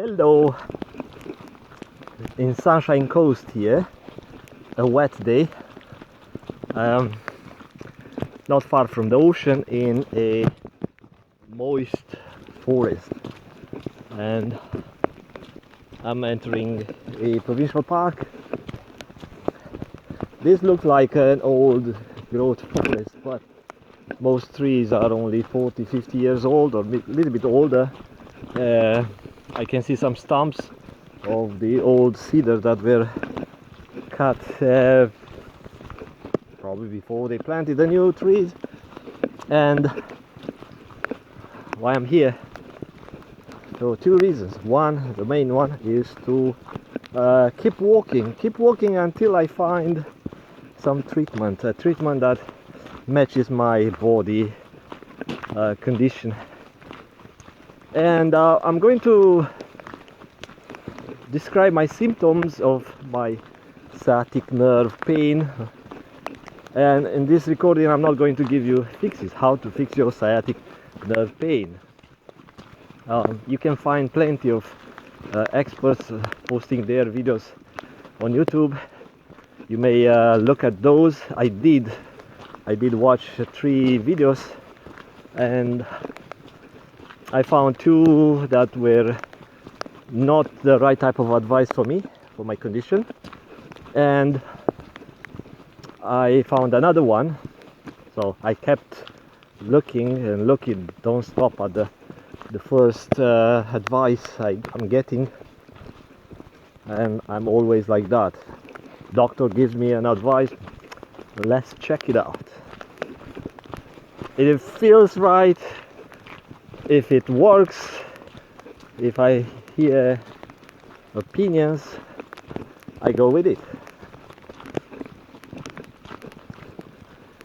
Hello, in Sunshine Coast here, a wet day, not far from the ocean in a moist forest, and I'm entering a provincial park. This looks like an old growth forest, but most trees are only 40-50 years old or a little bit older. I can see some stumps of the old cedar that were cut probably before they planted the new trees. And why I'm here, so two reasons. One, the main one, is to keep walking until I find some treatment, a treatment that matches my body condition. And I'm going to describe my symptoms of my sciatic nerve pain. And in this recording, I'm not going to give you fixes, how to fix your sciatic nerve pain. You can find plenty of experts posting their videos on YouTube. You may look at those. I did watch 3 videos, and I found 2 that were not the right type of advice for me, for my condition, and I found another one. So I kept looking and looking, don't stop at the first advice I'm getting, and I'm always like that. Doctor gives me an advice, let's check it out. If it feels right, if it works, if I hear opinions, I go with it.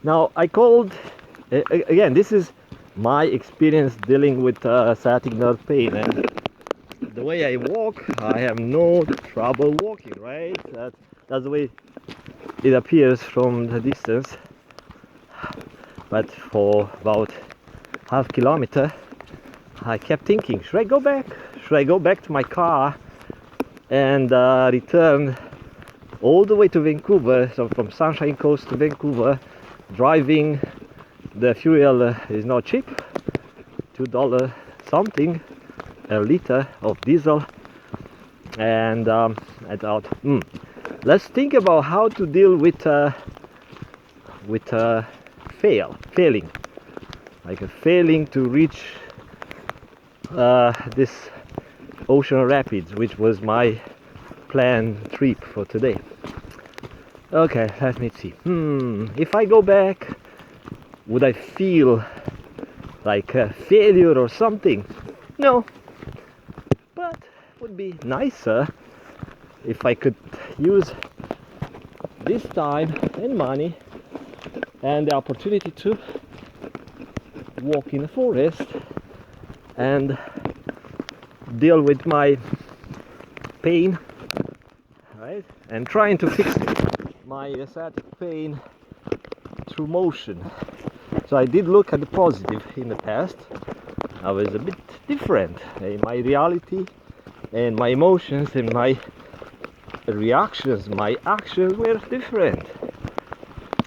Now I called, again, this is my experience dealing with sciatic nerve pain, and the way I walk, I have no trouble walking, right? That's the way it appears from the distance. But for about half kilometer, I kept thinking, should I go back? Should I go back to my car and return all the way to Vancouver? So from Sunshine Coast to Vancouver, driving, the fuel is not cheap, $2 something a liter of diesel. And I thought, let's think about how to deal with failing, like a failing to reach this ocean rapids, which was my planned trip for today. Okay, let me see. If I go back, would I feel like a failure or something? No, but would be nicer if I could use this time and money and the opportunity to walk in the forest and deal with my pain, right? And trying to fix my sciatic pain through motion. So I did look at the positive in the past. I was a bit different in my reality, and my emotions and my reactions, my actions were different.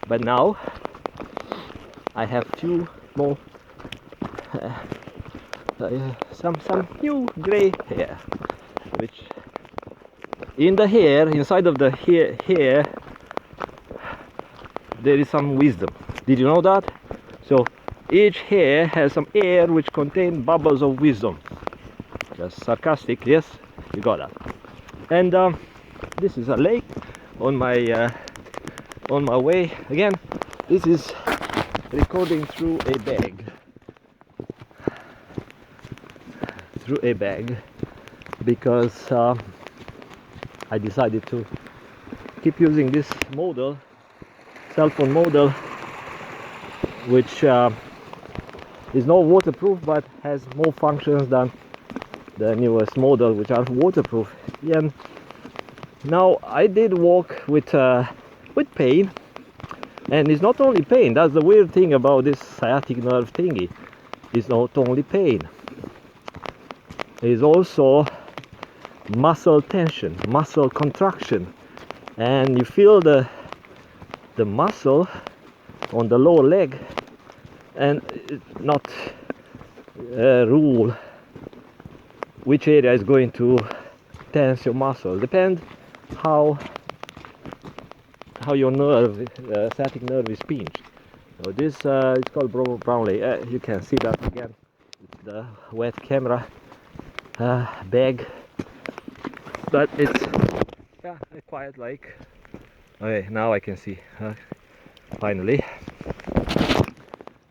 But now I have few more some new gray hair, which in the hair, inside of the hair, there is some wisdom. Did you know that? So each hair has some air which contain bubbles of wisdom. Just sarcastic, yes, you got that. And this is a lake on my way. Again, this is recording through a bag. Because I decided to keep using this model, cell phone model, which is not waterproof but has more functions than the newest model, which are waterproof. And now I did walk with pain, and it's not only pain. That's the weird thing about this sciatic nerve thingy. It's not only pain. It's also muscle tension, muscle contraction, and you feel the muscle on the lower leg, and not rule which area is going to tense your muscle. Depends how your nerve, sciatic nerve, is pinched. So this it's called Brownlee. You can see that again. It's the wet camera bag, but it's a quiet lake. Okay, now I can see finally.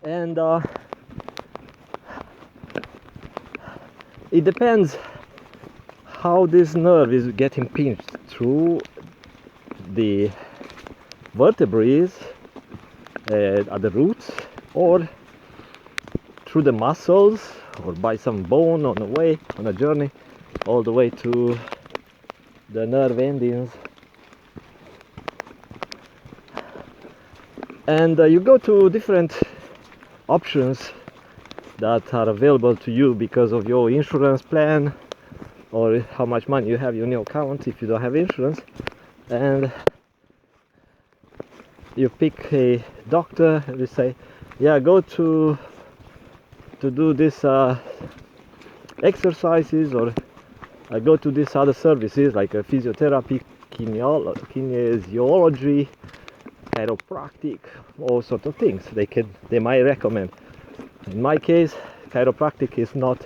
And it depends how this nerve is getting pinched through the vertebrae at the roots, or through the muscles, or by some bone on the way, on a journey all the way to the nerve endings. And you go to different options that are available to you because of your insurance plan, or how much money you have in your account if you don't have insurance, and you pick a doctor and they say, yeah, go to do this exercises, or go to these other services like physiotherapy, kinesiology, chiropractic, all sorts of things they might recommend. In my case, chiropractic is not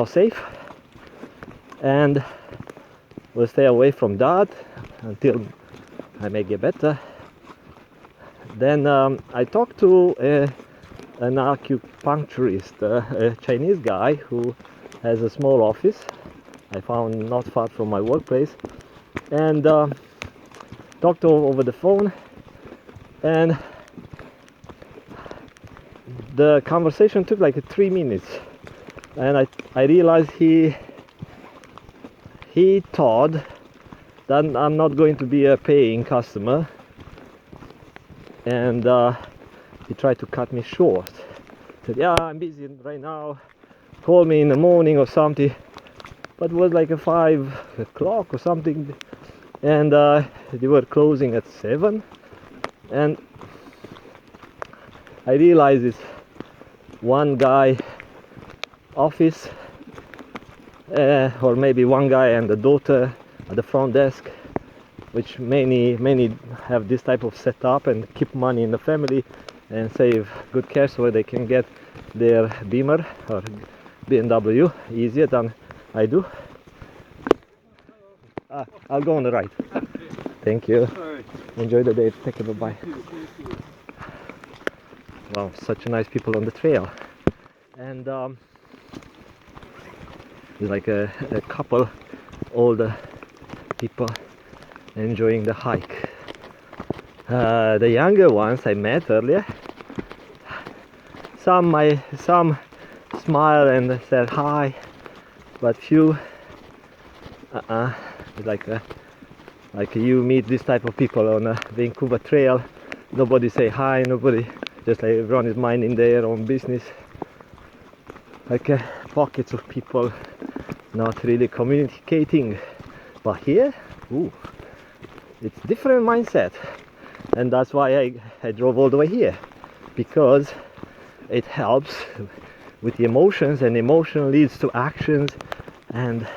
safe, and we'll stay away from that until I may get better. Then I talked to an acupuncturist, a Chinese guy who has a small office I found not far from my workplace, and talked to him over the phone, and the conversation took like 3 minutes, and I realized he thought that I'm not going to be a paying customer, and he tried to cut me short. He said, yeah, I'm busy right now, call me in the morning or something. But it was like a 5 o'clock or something, and they were closing at 7, and I realized it's one guy office, or maybe one guy and the daughter at the front desk, which many have this type of setup and keep money in the family and save good cash so they can get their Beamer or BMW easier than I do. I'll go on the right. Thank you. Enjoy the day. Take care. Bye. Wow, such nice people on the trail. And there's like a couple older people enjoying the hike. The younger ones I met earlier, some smiled and said hi, but few like you meet this type of people on a Vancouver trail, nobody say hi, nobody, just like everyone is minding their own business, like pockets of people not really communicating. But here, ooh, it's different mindset, and that's why I drove all the way here, because it helps with the emotions, and emotion leads to actions, and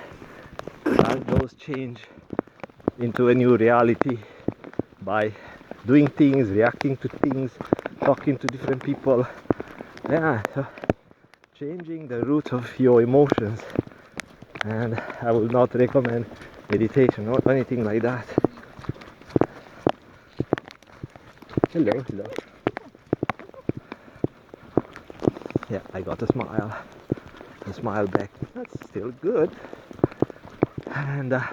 that those change into a new reality by doing things, reacting to things, talking to different people. Yeah, so changing the root of your emotions. And I would not recommend meditation or anything like that. Hello. Yeah, I got a smile back. That's still good. And yeah,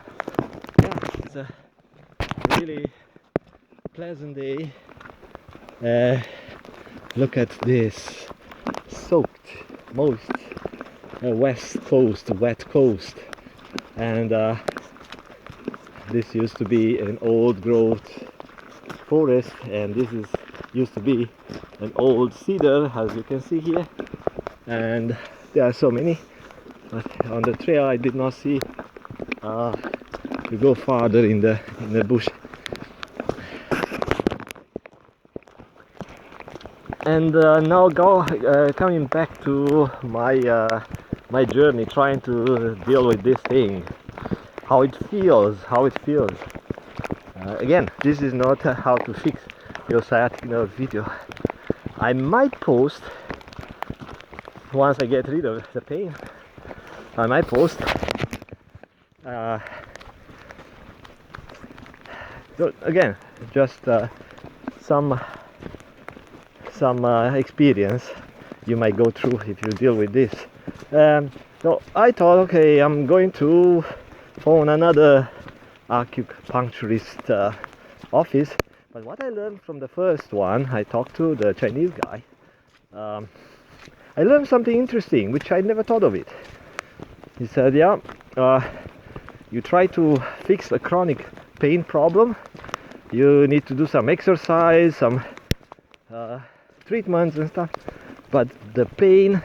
it's a really pleasant day. Look at this soaked, most west coast, wet coast, and this used to be an old growth forest, and this used to be an old cedar, as you can see here, and there are so many but on the trail I did not see to go farther in the bush. And now coming back to my journey, trying to deal with this thing, how it feels. Again, this is not how to fix your sciatic nerve video. I might post, once I get rid of the pain, I might post so again, just some experience you might go through if you deal with this. So I thought, okay, I'm going to phone another acupuncturist office, but what I learned from the first one, I talked to the Chinese guy, I learned something interesting which I never thought of it. He said, yeah, you try to fix a chronic pain problem, you need to do some exercise, some treatments and stuff, but the pain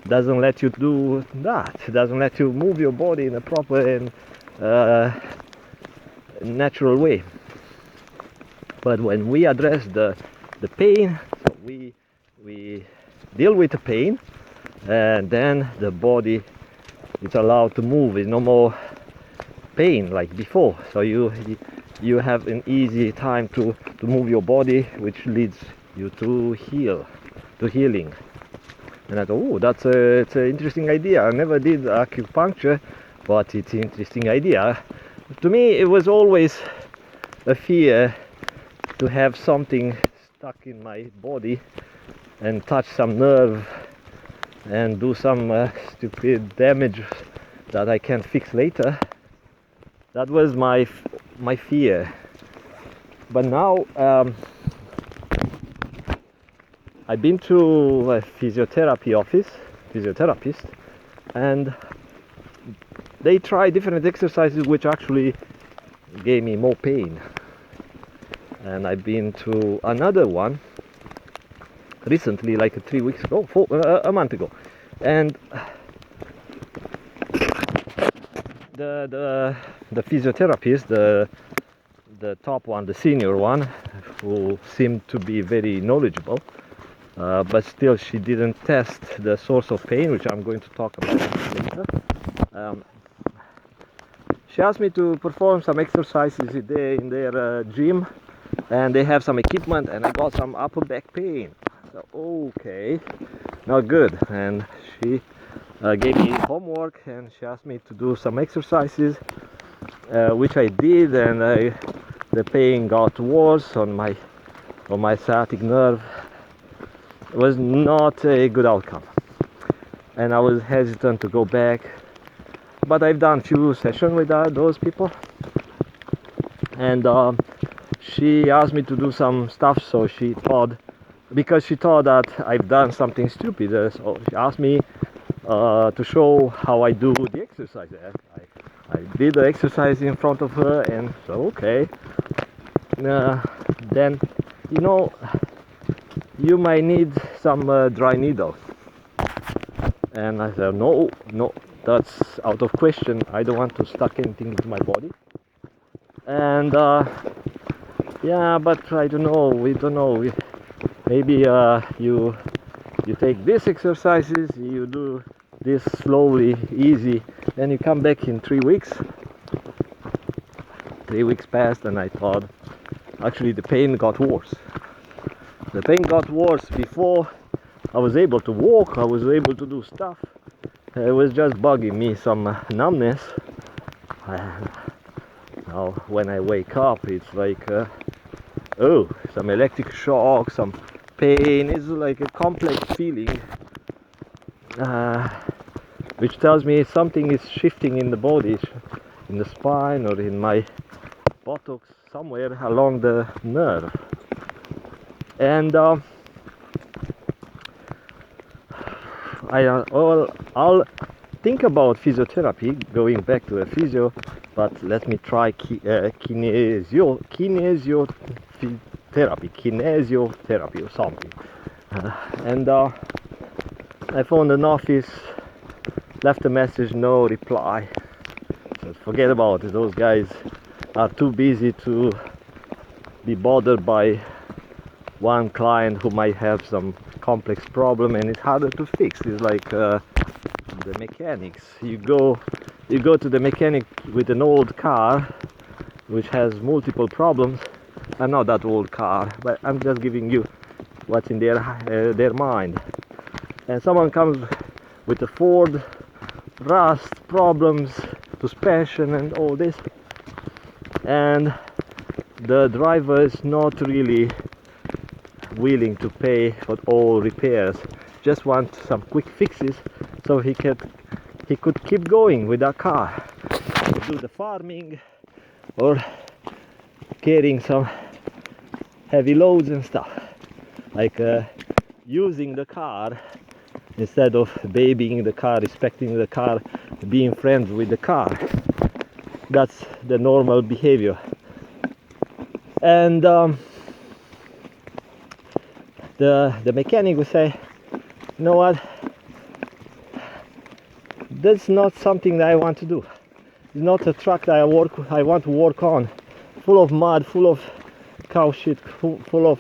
doesn't let you do that. It doesn't let you move your body in a proper and natural way. But when we address the pain, so we deal with the pain, and then the body is allowed to move. There's no more pain like before, so you have an easy time to move your body, which leads you to healing. And I thought, oh, it's an interesting idea. I never did acupuncture, but it's an interesting idea. To me, it was always a fear to have something stuck in my body and touch some nerve and do some stupid damage that I can't fix later. That was my fear. But now I've been to a physiotherapist, and they try different exercises which actually gave me more pain. And I've been to another one recently, like 3 weeks ago, a month ago, and the physiotherapist, the top one, the senior one, who seemed to be very knowledgeable, but still she didn't test the source of pain, which I'm going to talk about later. She asked me to perform some exercises in their gym, and they have some equipment, and I got some upper back pain. So okay, not good. And she gave me homework, and she asked me to do some exercises, which I did, and the pain got worse on my sciatic nerve. It was not a good outcome, and I was hesitant to go back, but I've done few sessions with those people, and she asked me to do some stuff, so because she thought that I've done something stupid, so she asked me to show how I do the exercise. I did the exercise in front of her, and so okay, then you might need some dry needle. And I said, no, that's out of question. I don't want to stuck anything into my body. And yeah, but I don't know, we don't know. Maybe you take these exercises, you do this slowly, easy, then you come back in 3 weeks. 3 weeks passed, and I thought, actually the pain got worse. The pain got worse before I was able to walk, I was able to do stuff. It was just bugging me, some numbness. Now when I wake up, it's like, some electric shock, some pain. It's like a complex feeling, which tells me something is shifting in the body, in the spine or in my buttocks, somewhere along the nerve. And I'll think about physiotherapy, going back to a physio, but let me try kinesiotherapy or something. And I found an office left a message, no reply. So forget about it. Those guys are too busy to be bothered by one client who might have some complex problem and it's harder to fix. It's like the mechanics. You go to the mechanic with an old car which has multiple problems. I'm not that old car, but I'm just giving you what's in their mind. And someone comes with a Ford, rust, problems, suspension and all this, and the driver is not really willing to pay for all repairs, just want some quick fixes so he could keep going with that car, do the farming or carrying some heavy loads and stuff, like using the car instead of babying the car, respecting the car, being friends with the car. That's the normal behavior. And the mechanic would say, you know what, that's not something that I want to do. It's not a truck that I want to work on, full of mud, full of cow shit, full of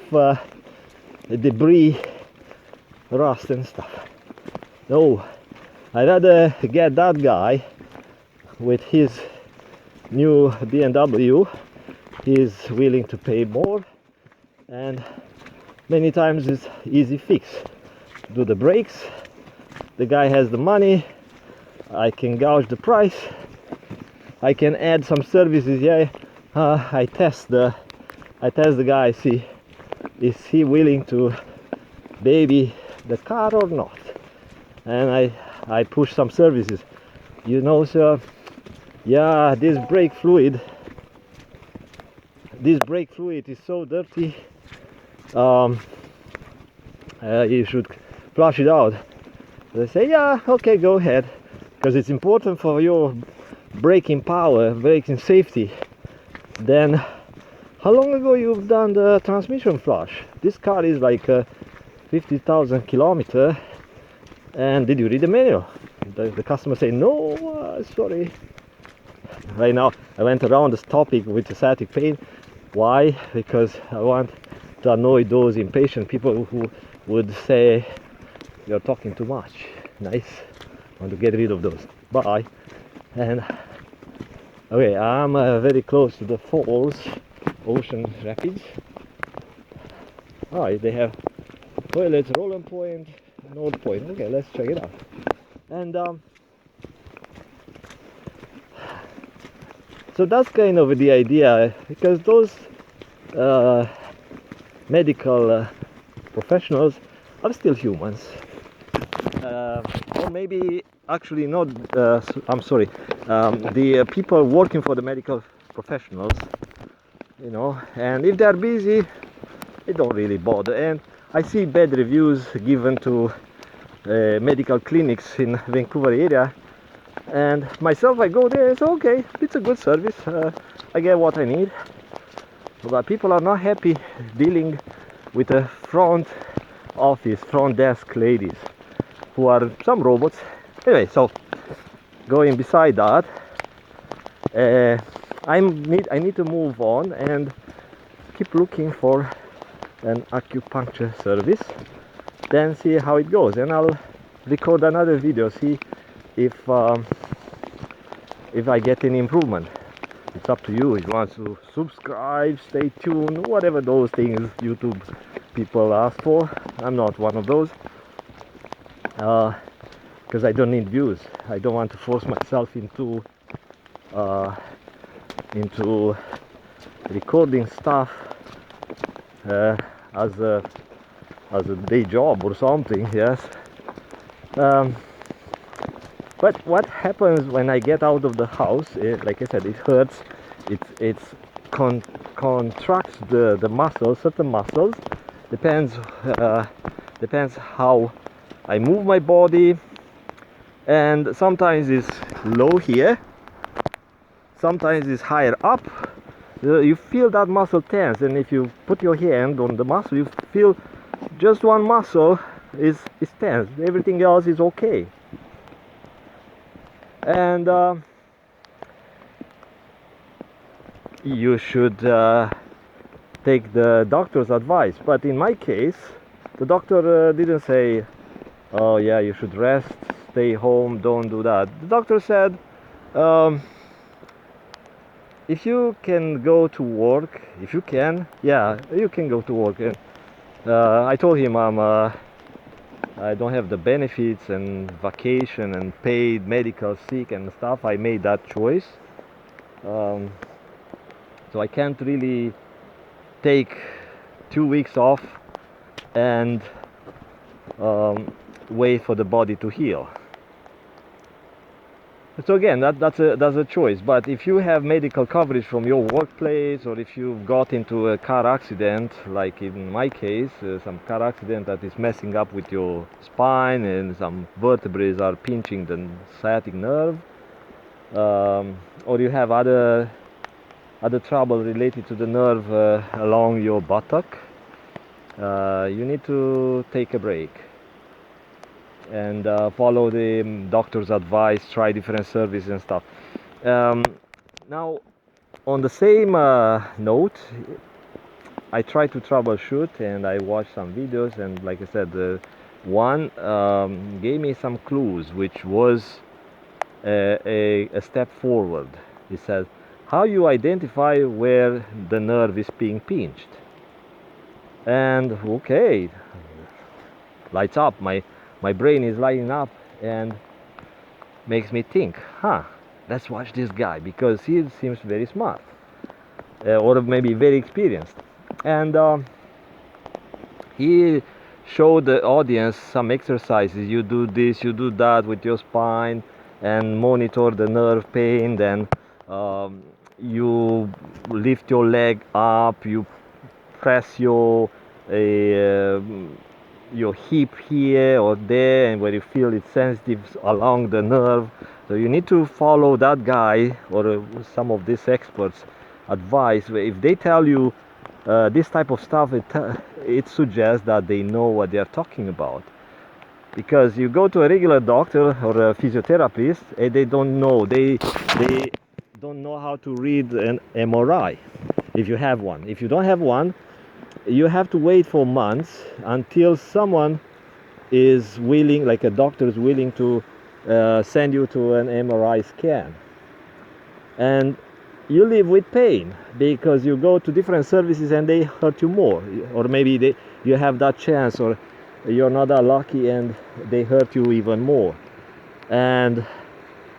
debris, rust and stuff. No, I'd rather get that guy with his new BMW. He's willing to pay more, and many times it's easy fix. Do the brakes, the guy has the money, I can gouge the price, I can add some services. Yeah, I test the guy, see is he willing to baby the car or not, and I push some services. You know, sir, yeah, this brake fluid is so dirty, you should flush it out. They say, yeah, okay, go ahead, because it's important for your braking power, braking safety. Then how long ago you've done the transmission flush? This car is like 50,000 kilometers, and did you read the manual? The customer say, no, sorry. Right now I went around this topic with the sciatic pain. Why? Because I want to annoy those impatient people who would say you're talking too much. Nice. I want to get rid of those. Bye. And okay, I'm very close to the falls, Ocean Rapids. Oh, they have toilets, Rolling Point, North Point. Okay, let's check it out. And so that's kind of the idea, because those medical professionals are still humans, or maybe actually not. I'm sorry, the people working for the medical professionals, you know, and if they're busy, they don't really bother. And I see bad reviews given to medical clinics in Vancouver area, and myself, I go there, it's okay, it's a good service, I get what I need, but people are not happy dealing with the front office, front desk ladies, who are some robots. Anyway, so going beside that, I need to move on and keep looking for an acupuncture service, then see how it goes, and I'll record another video, see if I get any improvement. It's up to you. If you want to subscribe, stay tuned, whatever those things YouTube people ask for. I'm not one of those, because I don't need views. I don't want to force myself into recording stuff as a day job or something. Yes. But what happens when I get out of the house, like I said, it hurts, it contracts the muscles, certain muscles, depends how I move my body, and sometimes it's low here, sometimes it's higher up. You feel that muscle tense, and if you put your hand on the muscle, you feel just one muscle is tense, everything else is okay. and you should take the doctor's advice. But in my case, the doctor didn't say, oh yeah, you should rest, stay home, don't do that. The doctor said, um, if you can go to work, if you can, yeah, you can go to work. And I told him I don't have the benefits and vacation and paid medical sick and stuff. I made that choice, um, so I can't really take 2 weeks off and um, wait for the body to heal. So again, that's a choice. But if you have medical coverage from your workplace, or if you got into a car accident, like in my case, some car accident that is messing up with your spine and some vertebrae are pinching the sciatic nerve, or you have other trouble related to the nerve along your buttock, you need to take a break and follow the doctor's advice, try different services and stuff. Now, on the same note, I try to troubleshoot and I watched some videos, and like I said, one gave me some clues, which was a step forward. He said, how you identify where the nerve is being pinched? And okay, lights up, my brain is lighting up and makes me think, let's watch this guy because he seems very smart, or maybe very experienced. And he showed the audience some exercises. You do this, you do that with your spine, and monitor the nerve pain. Then you lift your leg up, you press your hip here or there, and where you feel it's sensitive along the nerve. So you need to follow that guy or some of these experts' advice. If they tell you this type of stuff, it suggests that they know what they are talking about. Because you go to a regular doctor or a physiotherapist and they don't know. They don't know how to read an MRI if you have one. If you don't have one, you have to wait for months until someone is willing, like a doctor is willing to send you to an MRI scan. And you live with pain because you go to different services and they hurt you more, or maybe you have that chance, or you're not that lucky and they hurt you even more. And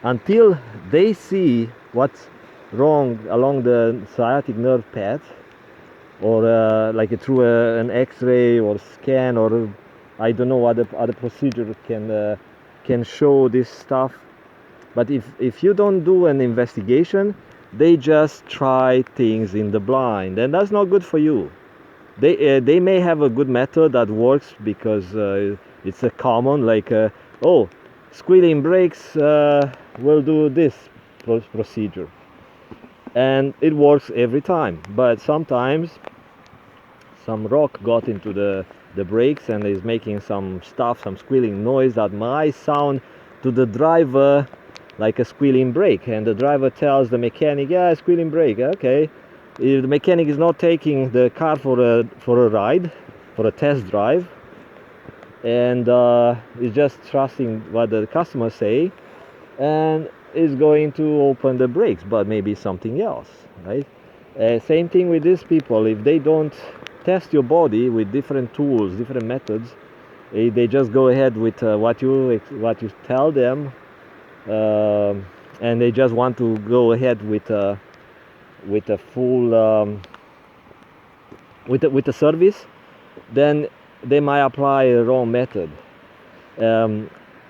until they see what's wrong along the sciatic nerve path, or like through an X-ray or scan, or I don't know what other procedure can show this stuff. But if you don't do an investigation, they just try things in the blind, and that's not good for you. They may have a good method that works because it's a common, like oh, squealing brakes will do this procedure, and it works every time. But sometimes some rock got into the brakes and is making some squealing noise that might sound to the driver like a squealing brake, and the driver tells the mechanic, yeah, squealing brake, okay. If the mechanic is not taking the car for a ride, for a test drive, and is just trusting what the customer say, and is going to open the brakes, but maybe something else, right? Same thing with these people. If they don't test your body with different tools, different methods, they just go ahead with what you tell them, and they just want to go ahead with a full with the service, then they might apply a wrong method.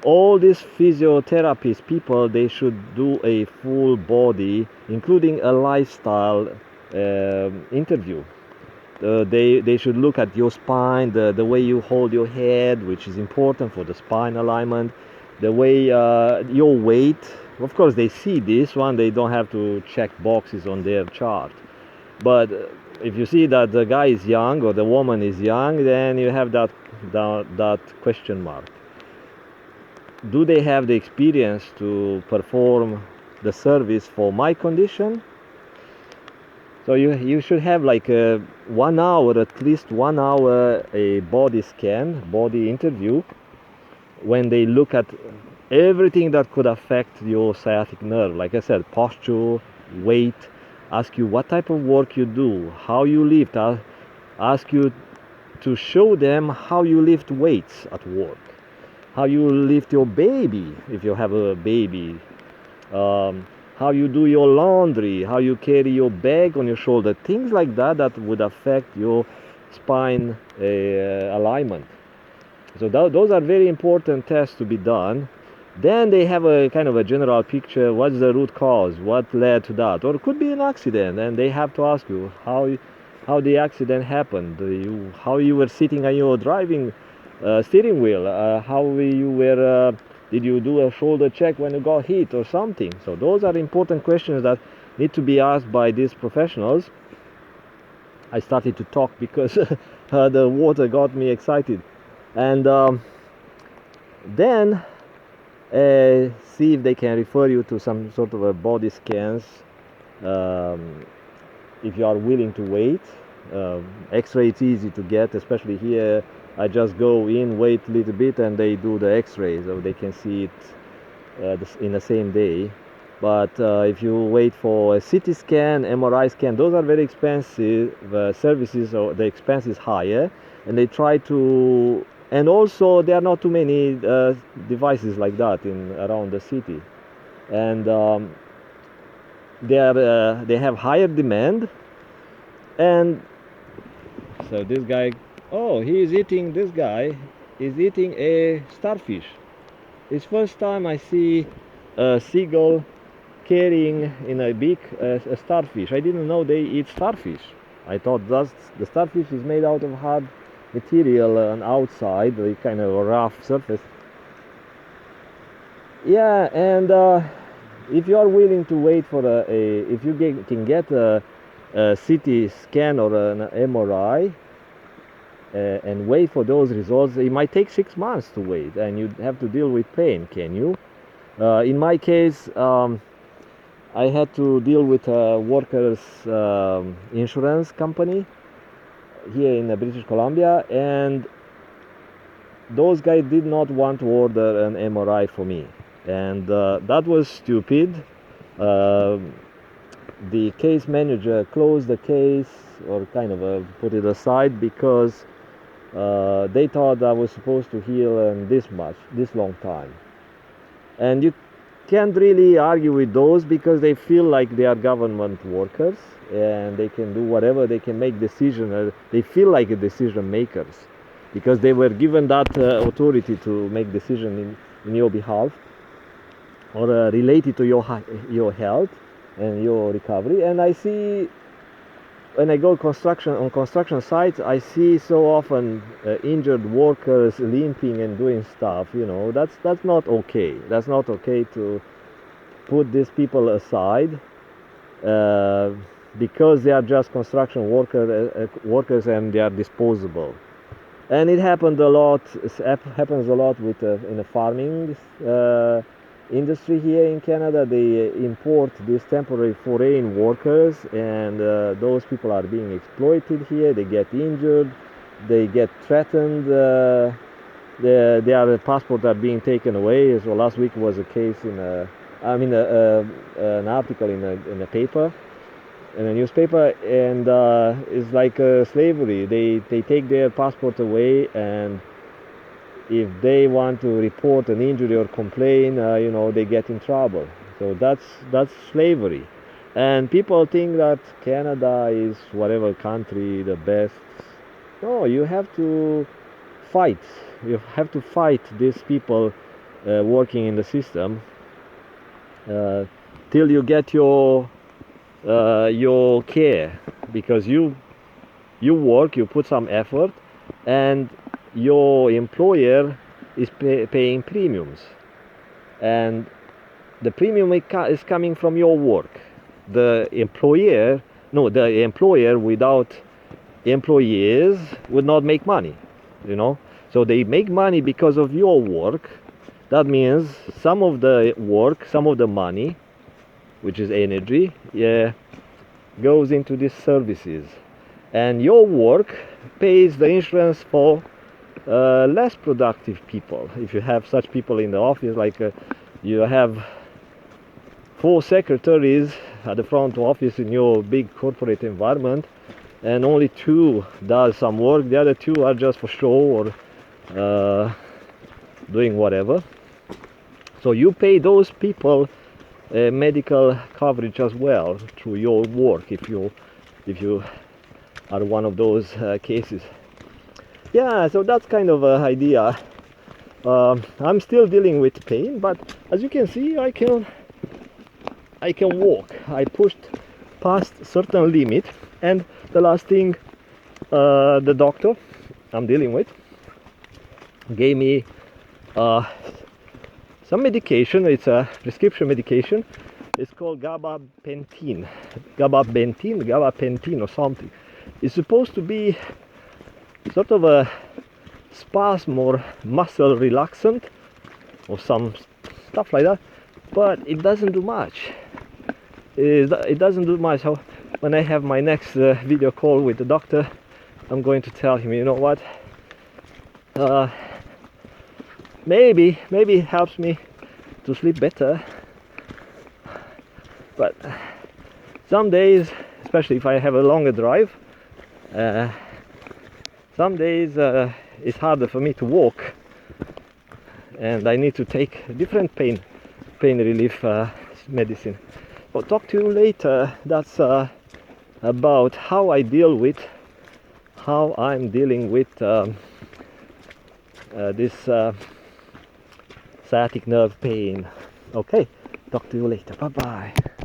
All these physiotherapists people, they should do a full body, including a lifestyle interview. They should look at your spine, the way you hold your head, which is important for the spine alignment, the way your weight. Of course, they see this one, they don't have to check boxes on their chart. But if you see that the guy is young or the woman is young, then you have that question mark. do they have the experience to perform the service for my condition? So you should have like a 1 hour, at least 1 hour, a body scan, body interview, when they look at everything that could affect your sciatic nerve. Like I said, posture, weight, ask you what type of work you do, how you lift, ask you to show them how you lift weights at work, how you lift your baby if you have a baby, how you do your laundry, how you carry your bag on your shoulder, things like that that would affect your spine alignment. So those are very important tests to be done. Then they have a kind of a general picture, what's the root cause, what led to that, or it could be an accident, and they have to ask you how the accident happened, how you were sitting on your driving steering wheel, how you were, did you do a shoulder check when you got hit or something. So those are important questions that need to be asked by these professionals. I started to talk because the water got me excited. And then see if they can refer you to some sort of a body scans, if you are willing to wait. X-ray is easy to get, especially here. I just go in, wait a little bit, and they do the X-ray, so they can see it in the same day. But if you wait for a CT scan, MRI scan, those are very expensive services, so the expense is higher, and they try to, and also there are not too many devices like that around the city, and they have higher demand. And so this guy, oh, this guy is eating a starfish. It's first time I see a seagull carrying in a beak a starfish. I didn't know they eat starfish. I thought the starfish is made out of hard material on outside, a kind of a rough surface. Yeah, and if you are willing to wait for if you can get a CT scan or an MRI and wait for those results, it might take 6 months to wait, and you have to deal with pain. Can you? In my case, I had to deal with a workers' insurance company here in British Columbia, and those guys did not want to order an MRI for me, and that was stupid. The case manager closed the case, or kind of put it aside, because they thought I was supposed to heal in this long time. And you can't really argue with those, because they feel like they are government workers and they can do whatever, they can make decisions, they feel like decision makers because they were given that authority to make decisions in your behalf, or related to your health and your recovery. And I see, when I go on construction sites, I see so often injured workers limping and doing stuff. That's not okay. That's not okay to put these people aside because they are just construction workers and they are disposable. And it happens a lot with in the farming industry here in Canada. They import these temporary foreign workers, and those people are being exploited here. They get injured, they get threatened, their passports are being taken away. So last week was a case an article in a paper, in a newspaper, and it's like slavery. They take their passport away, and if they want to report an injury or complain, they get in trouble. So that's slavery. And people think that Canada is whatever country the best. No, you have to fight. You have to fight these people working in the system till you get your care, because you work, you put some effort, and your employer is paying premiums, and the premium is coming from your work. The employer without employees would not make money, so they make money because of your work, That means some of the work, some of the money, which is energy, yeah, goes into these services, and your work pays the insurance for less productive people. If you have such people in the office, like you have 4 secretaries at the front office in your big corporate environment, and only 2 does some work, the other 2 are just for show or doing whatever. So you pay those people medical coverage as well through your work, if you are one of those cases. Yeah, so that's kind of an idea. I'm still dealing with pain, but as you can see, I can walk. I pushed past certain limit, and the last thing the doctor I'm dealing with gave me some medication. It's a prescription medication. It's called gabapentin or something. It's supposed to be sort of a spasm or muscle relaxant or some stuff like that, but it doesn't do much. It doesn't do much. So when I have my next video call with the doctor, I'm going to tell him, you know what, maybe it helps me to sleep better, but some days, especially if I have a longer drive, some days it's harder for me to walk, and I need to take different pain relief medicine. I'll talk to you later. That's about how I'm dealing with this sciatic nerve pain. Okay, talk to you later. Bye bye.